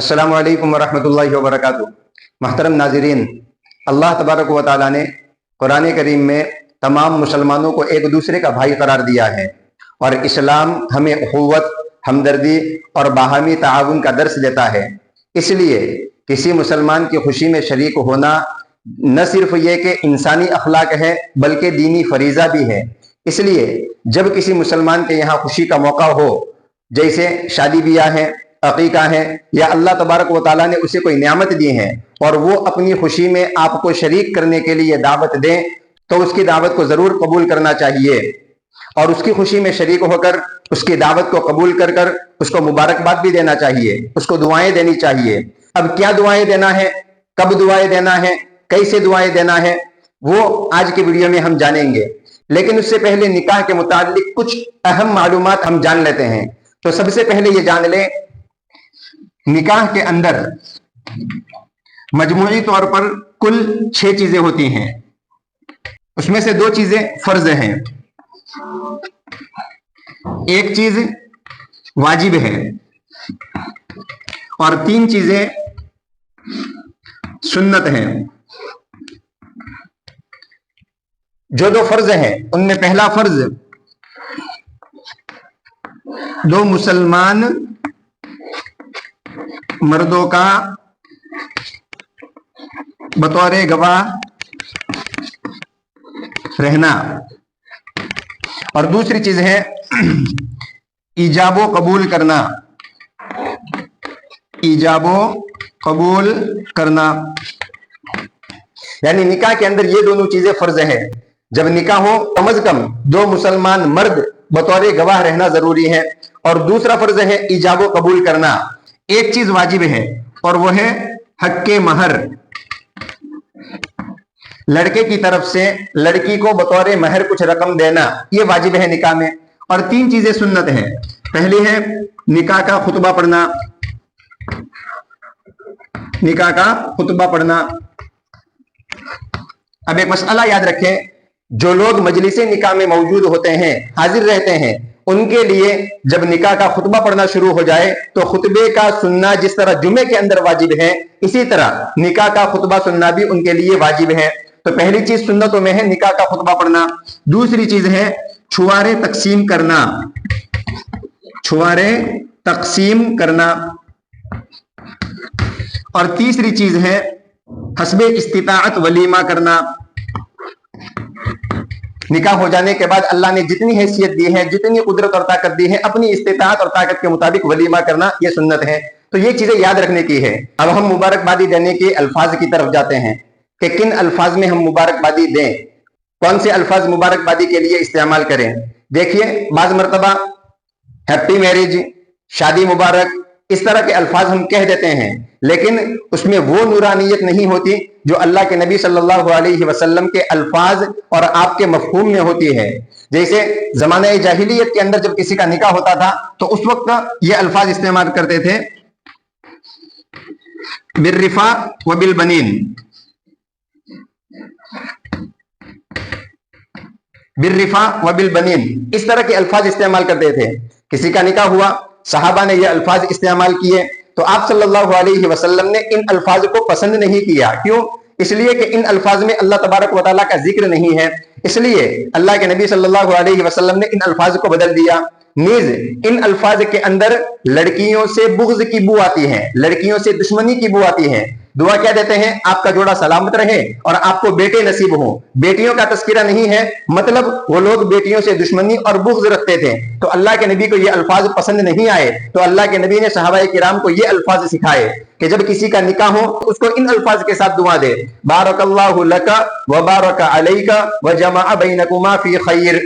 अस्सलामु अलैकुम वरहमतुल्लाहि वबरकातुहू। महतरम नाज़रीन, अल्लाह तबारक व तआला ने कुरान करीम में तमाम मुसलमानों को एक दूसरे का भाई करार दिया है और इस्लाम हमें अख़ुव्वत, हमदर्दी और बाहमी ताआवुन का दर्स देता है। इसलिए किसी मुसलमान की खुशी में शरीक होना न सिर्फ ये कि इंसानी अखलाक है बल्कि दीनी फरीज़ा भी है। इसलिए जब किसी मुसलमान के यहाँ खुशी का मौका हो, जैसे शादी ब्याह है, अकीका है, या अल्लाह तबारक व तआला ने उसे कोई नियामत दी है और वो अपनी खुशी में आपको शरीक करने के लिए दावत दें, तो उसकी दावत को ज़रूर कबूल करना चाहिए और उसकी खुशी में शरीक होकर उसकी दावत को कबूल कर कर उसको मुबारकबाद भी देना चाहिए, उसको दुआएं देनी चाहिए। अब क्या दुआएं देना है, कब दुआएं देना है, कैसे दुआएं देना है, वो आज की वीडियो में हम जानेंगे। लेकिन उससे पहले निकाह के मुतालिक कुछ अहम मालूमात हम जान लेते हैं। तो सबसे पहले ये जान लें, निकाह के अंदर मजमूई तौर पर कुल 6 चीजें होती हैं। उसमें से 2 चीजें फर्ज हैं, एक चीज वाजिब है और 3 चीजें सुन्नत हैं। जो 2 फर्ज हैं उनमें पहला फर्ज 2 मुसलमान मर्दों का बतौर गवाह रहना और दूसरी चीज है ईजाबो कबूल करना। ईजाबो कबूल करना यानी निकाह के अंदर ये दोनों चीजें फर्ज है। जब निकाह हो कम अज कम 2 मुसलमान मर्द बतौर गवाह रहना जरूरी है और दूसरा फर्ज है ईजाबो कबूल करना। एक चीज वाजिब है और वो है हक्के महर, लड़के की तरफ से लड़की को बतौर महर कुछ रकम देना, ये वाजिब है निकाह में। और 3 चीजें सुन्नत हैं। पहली है निकाह का खुतबा पढ़ना, निकाह का खुतबा पढ़ना। अब एक मसला याद रखें, जो लोग मजलिसे निकाह में मौजूद होते हैं, हाजिर रहते हैं, उनके लिए जब निकाह का खुतबा पढ़ना शुरू हो जाए तो खुतबे का सुनना जिस तरह जुमे के अंदर वाजिब है, इसी तरह निकाह का खुतबा सुनना भी उनके लिए वाजिब है। तो पहली चीज सुन्नतों में है निकाह का खुतबा पढ़ना। दूसरी चीज है छुआरे तकसीम करना, छुआरे तकसीम करना। और तीसरी चीज है हस्बे इस्तिताअत वलीमा करना। निकाह हो जाने के बाद अल्लाह ने जितनी हैसियत दी है, जितनी कुदरत और ताकत दी है, अपनी इस्तिताअत और ताकत के मुताबिक वलीमा करना, यह सुन्नत है। तो ये चीजें याद रखने की है। अब हम मुबारकबादी देने के अल्फाज की तरफ जाते हैं कि किन अल्फाज में हम मुबारकबादी दें, कौन से अल्फाज मुबारकबादी के लिए इस्तेमाल करें। देखिए, बाज मर्तबा हैप्पी मैरिज, शादी मुबारक, इस तरह के अल्फाज हम कह देते हैं, लेकिन उसमें वो नूरानियत नहीं होती जो अल्लाह के नबी सल्लल्लाहु अलैहि वसल्लम के अल्फाज और आपके मफहूम में होती है। जैसे जमाने जाहिलियत के अंदर जब किसी का निकाह होता था तो उस वक्त ये अल्फाज इस्तेमाल करते थे, बिर्रिफा व बिल बनीन, बिर्रिफा व बिल बनीन, इस तरह के अल्फाज इस्तेमाल करते थे। किसी का निकाह हुआ, सहाबा ने ये अल्फाज इस्तेमाल किए तो आप सल्लल्लाहु अलैहि वसल्लम ने इन अल्फाज को पसंद नहीं किया। क्यों? इसलिए कि इन अल्फाज में अल्लाह तबारक व तआला का जिक्र नहीं है। इसलिए अल्लाह के नबी सल्लल्लाहु अलैहि वसल्लम ने इन अल्फाज को बदल दिया। नीज इन अल्फाज के अंदर लड़कियों से बुग़्ज़ की बू आती है, लड़कियों से दुश्मनी की बू आती है। दुआ क्या देते हैं? आपका जोड़ा सलामत रहे और आपको बेटे नसीब हो। बेटियों का तस्करा नहीं है, मतलब वो लोग बेटियों से दुश्मनी और बुग़्ज़ रखते थे। तो अल्लाह के नबी को ये अल्फाज पसंद नहीं आए, तो अल्लाह के नबी ने सहाबाए किराम को ये अल्फाज सिखाए कि जब किसी का निकाह हो तो उसको इन अल्फाज के साथ दुआ दे, बारकल्लाहु लका व बारक अलैका व जमा बैनकुमा फी खैर।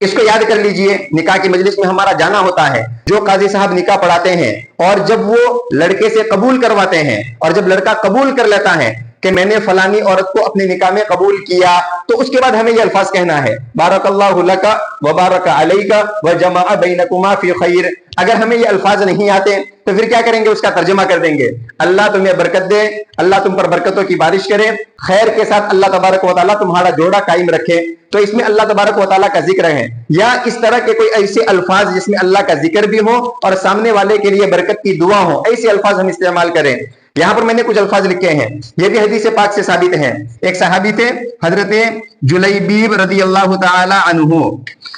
इसको याद कर लीजिए। निकाह की मजलिस में हमारा जाना होता है, जो काजी साहब निकाह पढ़ाते हैं और जब वो लड़के से कबूल करवाते हैं और जब लड़का कबूल कर लेता है कि मैंने फलानी औरत को अपने निकाह में कबूल किया, तो उसके बाद हमें ये अल्फाज कहना है, बारकल्लाहु लका व बारक अलैका व जमा बैनकुमा फी खैर। अगर हमें ये अल्फाज नहीं आते तो फिर क्या करेंगे, उसका तर्जुमा कर देंगे, अल्लाह तुम्हें बरकत दे, अल्लाह तुम पर बरकतों की बारिश करे, खैर के साथ अल्लाह तबारक व तआला तुम्हारा जोड़ा कायम रखे। तो इसमें अल्लाह तबारक व तआला का जिक्र है, या इस तरह के कोई ऐसे अल्फाज जिसमें अल्लाह का जिक्र भी हो और सामने वाले के लिए बरकत की दुआ हो, ऐसे अल्फाज हम इस्तेमाल करें। यहां पर मैंने कुछ अल्फाज लिखे हैं, ये भी हदीस पाक से साबित हैं। एक सहाबी थे हजरत जुलैबीब रदी अल्लाह ताला अन्हु,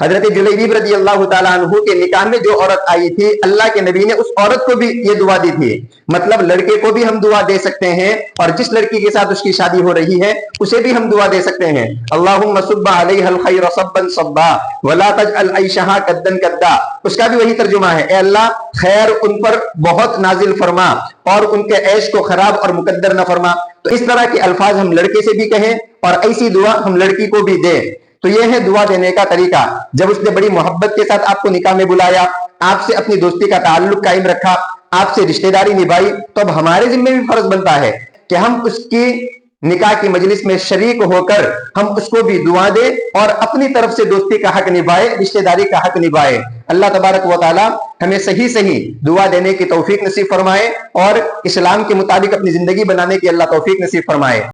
हजरत जुलैबीब रदी अल्लाह ताला अन्हु के निकाह में जो औरत आई थी, अल्लाह के नबी ने उस औरत को भी ये दुआ दी थी। मतलब लड़के को भी हम दुआ दे सकते हैं और जिस लड़की के साथ उसकी शादी हो रही है उसे भी हम दुआ दे सकते हैं। अल्लाहुम्मा सुब्बा अलैहल खैर सब्बन सब्बा वला तजअल ऐशहा कद्दन कद्दा, उसका भी वही तर्जुमा है, ए अल्लाह खैर उन पर बहुत नाजिल फरमा और उनके ऐश को खराब और मुकद्दर न फरमा। तो इस तरह के अल्फाज हम लड़के से भी कहें और ऐसी दुआ हम लड़की को भी दें। तो यह है दुआ देने का तरीका। जब उसने बड़ी मोहब्बत के साथ आपको निकाह में बुलाया, आपसे अपनी दोस्ती का ताल्लुक कायम रखा, आपसे रिश्तेदारी निभाई, तो अब हमारे जिम्मे भी फर्ज बनता है कि हम उसकी निकाह की मजलिस में शरीक होकर हम उसको भी दुआ दे और अपनी तरफ से दोस्ती का हक निभाए, रिश्तेदारी का हक निभाए। अल्लाह तबारक व तआला हमें सही सही दुआ देने की तौफीक नसीब फरमाए और इस्लाम के मुताबिक अपनी जिंदगी बनाने की अल्लाह तौफीक नसीब फरमाए।